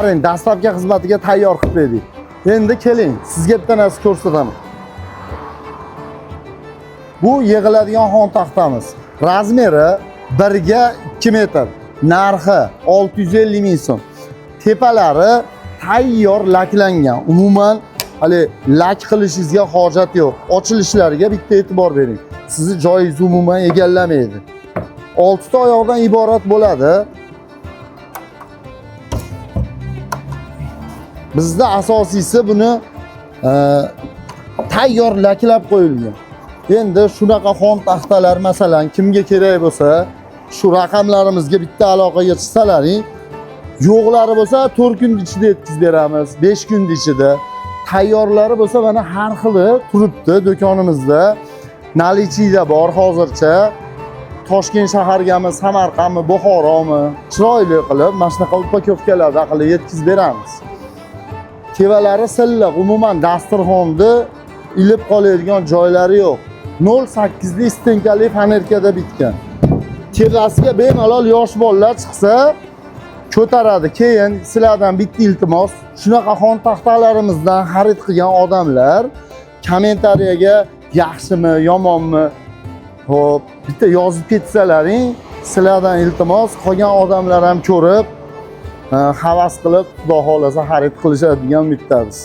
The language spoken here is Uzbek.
Dastlabki xizmatiga tayyor qilib berdik. Endi keling, sizga bitta narsa ko'rsataman. Bu yig'iladigan xon taxtamiz. Razmeri 1 ga 2 metr. Narxi 650 ming so'm. Tepalari tayyor laklangan. Umuman hali lak qilishingizga hojat yo'q. Ochilishlariga bitta e'tibor bering. Sizni joyingizni umuman egallamaydi. 6 ta oyoqdan iborat bo'ladi. Bizda asosiysi buni tayyor laklab qo'yilgan. Endi shunaqa xon taxtalar masalan kimga kerak bo'lsa, shu raqamlarimizga bitta aloqaga chiqsalaring, yo'qlari bo'lsa 4 kun ichida yetkazib beramiz, 5 kun ichida. Tayyorlari bo'lsa mana har xili turibdi do'konimizda. Nalichiyda bor hozircha. Toshkent shahargami, Samarqandmi, Buxoromi chiroyli qilib mana shunaqa upakovkalarda qilib yetkazib beramiz. Tevalari silliq, umuman dasturxonni ilib qoladigan joylari yo'q. 0.8 li stenkali fanerkada bitgan. Tevasiga bemalol yosh bolalar chiqsa ko'taradi. Keyin sizlardan bitta iltimos, shunaqa xon taxtalarimizdan xarid qilgan odamlar kommentariyaga yaxshimi, yomonmi, hop, bitta yozib ketsalaring, sizlardan iltimos, qolgan odamlar ham ko'rib, havas qilib, xudo xolasa xarid qilishadigan umiddamiz.